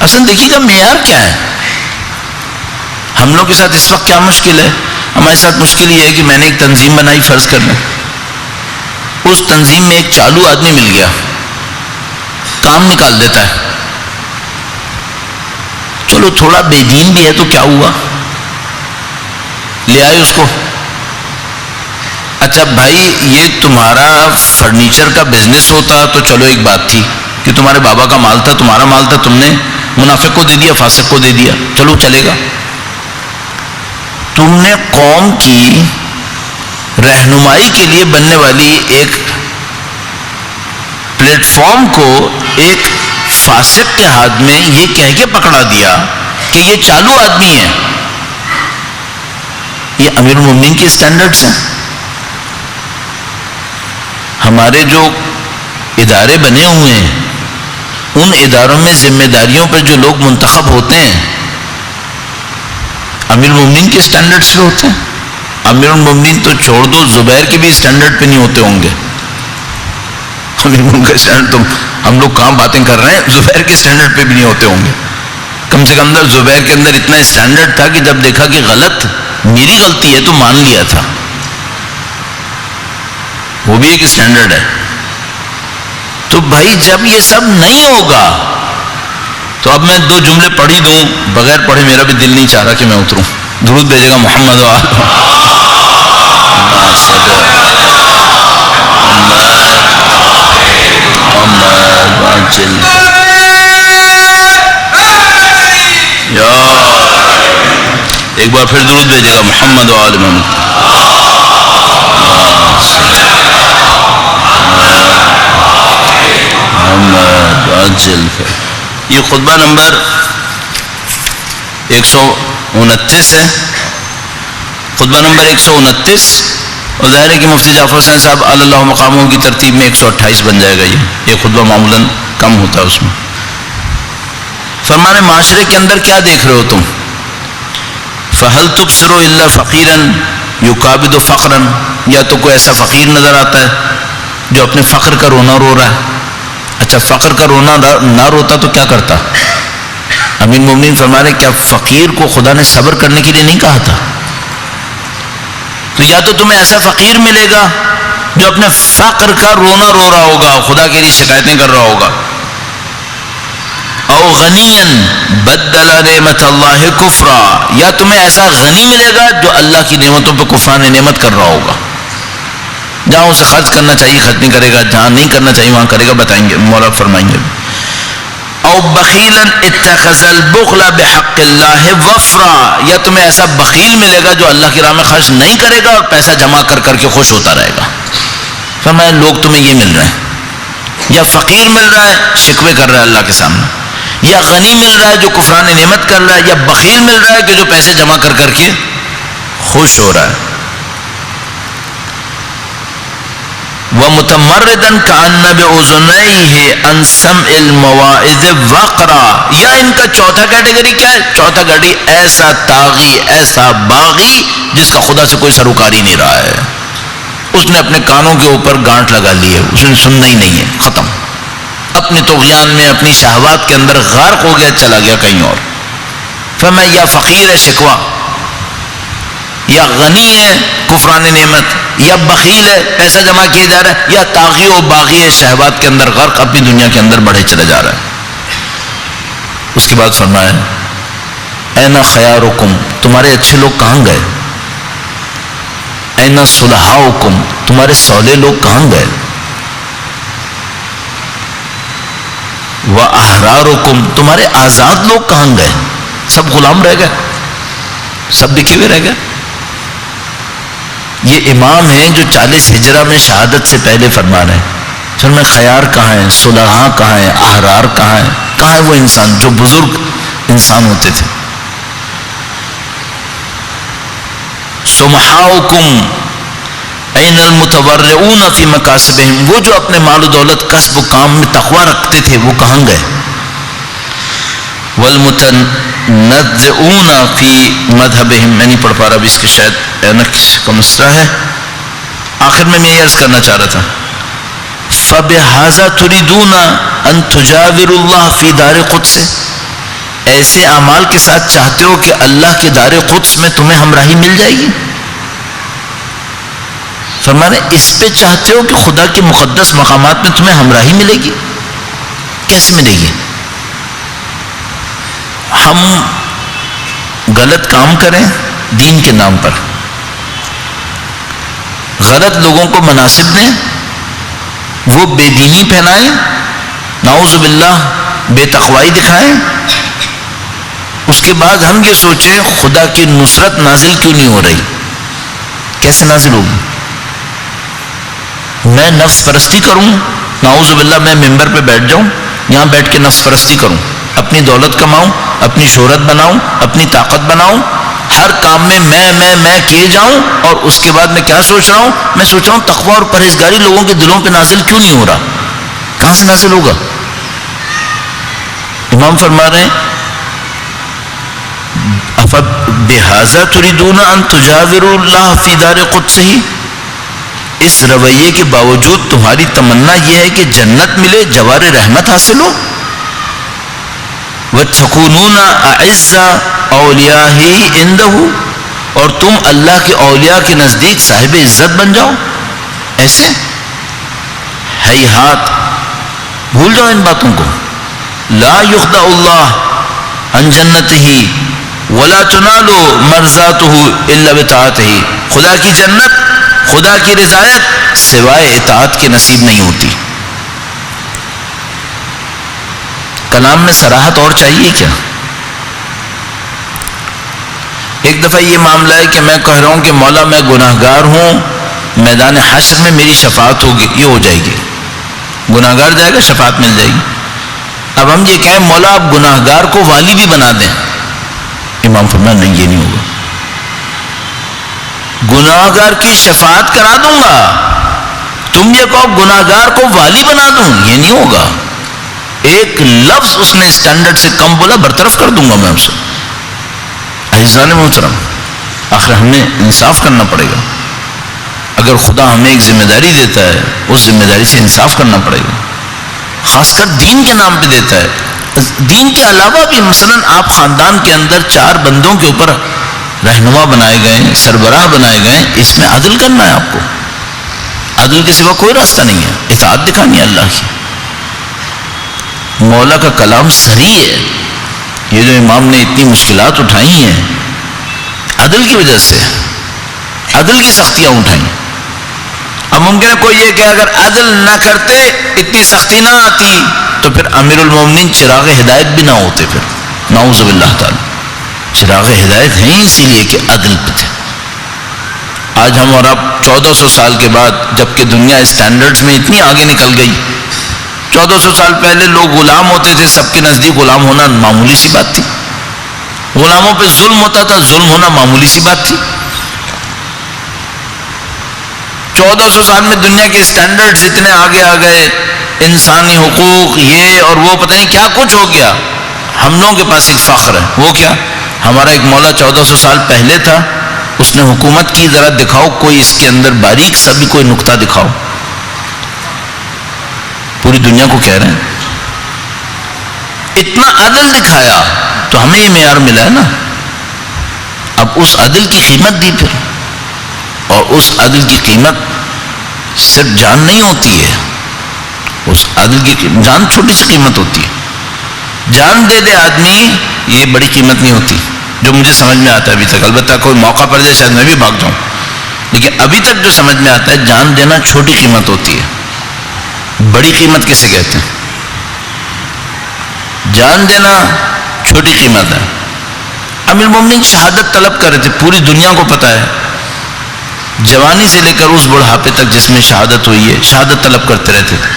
اصل دیکھیے گا معیار کیا ہے. ہم لوگ کے ساتھ اس وقت کیا مشکل ہے؟ ہمارے ساتھ مشکل یہ ہے کہ میں نے ایک تنظیم بنائی، فرض کر لیں اس تنظیم میں ایک چالو آدمی مل گیا، کام نکال دیتا ہے. چلو تھوڑا بے دین بھی ہے تو کیا ہوا، لے آئے اس کو. اچھا بھائی یہ تمہارا فرنیچر کا بزنس ہوتا تو چلو ایک بات تھی کہ تمہارے بابا کا مال تھا، تمہارا مال تھا، تم نے منافق کو دے دیا، فاسق کو دے دیا، چلو چلے گا. تم نے قوم کی رہنمائی کے لیے بننے والی ایک پلیٹ فارم کو ایک فاسق کے ہاتھ میں یہ کہہ کے پکڑا دیا کہ یہ چالو آدمی ہے. یہ امیر المومنین کے اسٹینڈرڈز ہیں. ہمارے جو ادارے بنے ہوئے ہیں ان اداروں میں ذمہ داریوں پر جو لوگ منتخب ہوتے ہیں امیر المومنین کے اسٹینڈرڈز پہ ہوتے ہیں. امیر المومنین تو چھوڑ دو، زبیر کے بھی اسٹینڈرڈ پہ نہیں ہوتے ہوں گے. امیر المومنین کا اسٹینڈرڈ تو ہم لوگ کہاں باتیں کر رہے ہیں، زبیر کے اسٹینڈرڈ پہ بھی نہیں ہوتے ہوں گے. کم سے کم زبیر کے اندر اتنا اسٹینڈرڈ تھا کہ جب دیکھا کہ غلط میری غلطی ہے تو مان لیا تھا. وہ بھی ایک اسٹینڈرڈ ہے. تو بھائی جب یہ سب نہیں ہوگا تو اب میں 2 جملے پڑھ ہی دوں، بغیر پڑھے میرا بھی دل نہیں چاہ رہا کہ میں اتروں. درود بھیجے گا محمد ایک بار پھر درود بھیجے گا محمد و آل محمد. یہ خطبہ نمبر 129 ہے. خطبہ نمبر 129، اور ظاہر ہے کہ مفتی جعفر حسین صاحب اللہ مقاموں کی ترتیب میں 128 بن جائے گا. یہ خطبہ معمولاً کم ہوتا ہے اس میں. فرمانے معاشرے کے اندر کیا دیکھ رہے ہو تم؟ فَهَلْ تُبْصِرُ إِلَّا فَقِيرًا يُقَابِدُ فَقْرًا، یا تو کوئی ایسا فقیر نظر آتا ہے جو اپنے فقر کا رونا رو رہا ہے. اچھا فقر کا رونا نہ روتا تو کیا کرتا؟ امیر مومنین فرما رہے کیا فقیر کو خدا نے صبر کرنے کے لیے نہیں کہا تھا؟ تو یا تو تمہیں ایسا فقیر ملے گا جو اپنے فقر کا رونا رو رہا ہوگا، خدا کے لیے شکایتیں کر رہا ہوگا. او غنیا بدل نعمت اللہ کفرا، یا تمہیں ایسا غنی ملے گا جو اللہ کی نعمتوں پہ کفران نعمت کر رہا ہوگا. جہاں اسے خرچ کرنا چاہیے خرچ نہیں کرے گا، جہاں نہیں کرنا چاہیے وہاں کرے گا. بتائیں گے مولا فرمائیں گے. او بخیلا اتخذ البخل بحق اللہ وفرا، یا تمہیں ایسا بخیل ملے گا جو اللہ کی راہ میں خرچ نہیں کرے گا اور پیسہ جمع کر کر کے خوش ہوتا رہے گا. فرمایا لوگ تمہیں یہ مل رہے ہیں، یا فقیر مل رہا ہے شکوے کر رہا ہے اللہ کے سامنے، یا غنی مل رہا ہے جو کفران نعمت کر رہا ہے، یا بخیل مل رہا ہے کہ جو پیسے جمع کر کر کے خوش ہو رہا ہے. وَمُتَمَرِّدًا كَأَنَّ بِأُذُنَيْهِ عَنْ سَمْعِ الْمَوَاعِظِ وَقْرًا، یا ان کا چوتھا کیٹیگری کیا ہے؟ چوتھا کیٹیگری ایسا طاغی، ایسا باغی جس کا خدا سے کوئی سروکاری نہیں رہا ہے. اس نے اپنے کانوں کے اوپر گانٹ لگا لی ہے، اس نے سننا ہی نہیں ہے، ختم. اپنے طغیان میں اپنی شہوات کے اندر غرق ہو گیا، چلا گیا کہیں اور. فرمایا یا فقیر ہے شکوہ، یا غنی ہے کفران نعمت، یا بخیل ہے پیسہ جمع کیے جا رہا ہے، یا طاغی و باغی ہے شہوات کے اندر غرق، اپنی دنیا کے اندر بڑھے چلا جا رہا ہے. اس کے بعد فرمایا اینا خیارکم، تمہارے اچھے لوگ کہاں گئے؟ اینا صلحاؤکم، تمہارے صالح لوگ کہاں گئے؟ وَأَحْرَارُكُمْ، تمہارے آزاد لوگ کہاں گئے؟ سب غلام رہ گئے، سب بکے ہوئے رہ گئے. یہ امام ہیں جو 40 ہجرہ میں شہادت سے پہلے فرما رہے ہیں. چل میں خیار کہاں ہیں، صلحاء کہاں ہیں، احرار کہاں ہیں؟ کہاں ہے وہ انسان جو بزرگ انسان ہوتے تھے؟ سمحاؤکم، این المتورعون فی مکاسبہم، وہ جو اپنے مال و دولت کسب و کام میں تقوی رکھتے تھے وہ کہاں گئے؟ والمتنزعون فی مذہبہم، میں نہیں پڑھ پا رہا ابھی، اس کے شاید اینک کا مسئلہ ہے، آخر میں یہ عرض کرنا چاہ رہا تھا فَبِهَذَا تُرِيدُونَ أَن تُجَاوِرُوا اللَّهَ فِي دَارِ قُدْسِ، ایسے اعمال کے ساتھ چاہتے ہو کہ اللہ کے دار قدس میں تمہیں ہمراہی مل جائے گی؟ فرمانے اس پہ چاہتے ہو کہ خدا کے مقدس مقامات میں تمہیں ہمراہی ملے گی؟ کیسے ملے گی؟ ہم غلط کام کریں دین کے نام پر، غلط لوگوں کو مناصب دیں، وہ بے دینی پہنائیں، نعوذ باللہ بے تقوائی دکھائیں، اس کے بعد ہم یہ سوچیں خدا کی نصرت نازل کیوں نہیں ہو رہی؟ کیسے نازل ہوگی؟ میں نفس پرستی کروں، نعوذ باللہ میں ممبر پہ بیٹھ جاؤں، یہاں بیٹھ کے نفس پرستی کروں، اپنی دولت کماؤں، اپنی شہرت بناؤں، اپنی طاقت بناؤں، ہر کام میں میں کیے جاؤں، اور اس کے بعد میں کیا سوچ رہا ہوں؟ میں سوچ رہا ہوں تقوی اور پرہیزگاری لوگوں کے دلوں پہ نازل کیوں نہیں ہو رہا؟ کہاں سے نازل ہوگا؟ امام فرما رہے ہیں بِهَذَا تُرِيدُونَ أَن تُجَاوِرُوا اللَّهَ فِي دَارِ قُدْسِهِ، اس رویے کے باوجود تمہاری تمنا یہ ہے کہ جنت ملے، جوار رحمت حاصل ہو، وَتَكُونُونَ أَعِزَّ أَوْلِيَائِهِ عِندَهُ، اور تم اللہ کے اولیاء کے نزدیک صاحب عزت بن جاؤ، ایسے ہیہات، بھول جاؤ ان باتوں کو، لا يخدع اللہ عن جنتہ ولا تنال مرضاتہ الا بطاعتہ، خدا کی جنت، خدا کی رضایت سوائے اطاعت کے نصیب نہیں ہوتی۔ کلام میں صراحت اور چاہیے کیا؟ ایک دفعہ یہ معاملہ ہے کہ میں کہہ رہا ہوں کہ مولا میں گناہ گار ہوں، میدان حشر میں میری شفاعت ہوگی، یہ ہو جائے گی، گناہ گار جائے گا شفاعت مل جائے گی۔ اب ہم یہ کہیں مولا آپ گناہ گار کو والی بھی بنا دیں، امام فرمایا نہیں یہ نہیں ہوگا، گناہ گار کی شفاعت کرا دوں گا، تم یہ کہو گناہ گار کو والی بنا دوں، یہ نہیں ہوگا۔ ایک لفظ اس نے اسٹینڈرڈ سے کم بولا، برطرف کر دوں گا میں اسے۔ عزیزان محترم، آخر ہمیں انصاف کرنا پڑے گا، اگر خدا ہمیں ایک ذمہ داری دیتا ہے اس ذمہ داری سے انصاف کرنا پڑے گا، خاص کر دین کے نام پہ دیتا ہے۔ دین کے علاوہ بھی مثلا آپ خاندان کے اندر 4 بندوں کے اوپر رہنما بنائے گئے، سربراہ بنائے گئے، اس میں عدل کرنا ہے آپ کو، عدل کے سوا کوئی راستہ نہیں ہے، اطاعت دکھانی ہے اللہ کی۔ مولا کا کلام صحیح ہے، یہ جو امام نے اتنی مشکلات اٹھائی ہیں عدل کی وجہ سے، عدل کی سختیاں اٹھائیں۔ اب ممکن ہے کوئی یہ کہ اگر عدل نہ کرتے اتنی سختی نہ آتی تو پھر امیر المومنین چراغ ہدایت بھی نہ ہوتے، پھر نعوذ باللہ تعالی، چراغ ہدایت ہیں اسی لیے کہ عدل پہ تھے۔ آج ہم اور آپ 1400 سال کے بعد، جبکہ دنیا اسٹینڈرڈز میں اتنی آگے نکل گئی، 1400 سال پہلے لوگ غلام ہوتے تھے، سب کے نزدیک غلام ہونا معمولی سی بات تھی، غلاموں پہ ظلم ہوتا تھا، ظلم ہونا معمولی سی بات تھی۔ 1400 سال میں دنیا کے اسٹینڈرڈز اتنے آگے آ گئے، انسانی حقوق یہ اور وہ پتہ نہیں کیا کچھ ہو گیا۔ ہم لوگوں کے پاس ایک فخر ہے، وہ کیا؟ ہمارا ایک مولا 1400 سال پہلے تھا، اس نے حکومت کی، ذرا دکھاؤ کوئی اس کے اندر باریک سا بھی کوئی نقطہ دکھاؤ۔ پوری دنیا کو کہہ رہے ہیں اتنا عدل دکھایا تو ہمیں یہ معیار ملا ہے نا۔ اب اس عدل کی قیمت دی پھر، اور اس عدل کی قیمت صرف جان نہیں ہوتی ہے، اس عدل کی جان چھوٹی سی قیمت ہوتی ہے، جان دے دے آدمی یہ بڑی قیمت نہیں ہوتی، جو مجھے سمجھ میں آتا ہے ابھی تک، البتہ کوئی موقع پڑ جائے شاید میں بھی بھاگ جاؤں، لیکن ابھی تک جو سمجھ میں آتا ہے جان دینا چھوٹی قیمت ہوتی ہے، بڑی قیمت کسے کہتے ہیں؟ جان دینا چھوٹی قیمت ہے۔ امیر المومنین شہادت طلب کر رہے تھے، پوری دنیا کو پتہ ہے، جوانی سے لے کر اس بڑھاپے تک جس میں شہادت ہوئی ہے، شہادت طلب کرتے رہتے تھے۔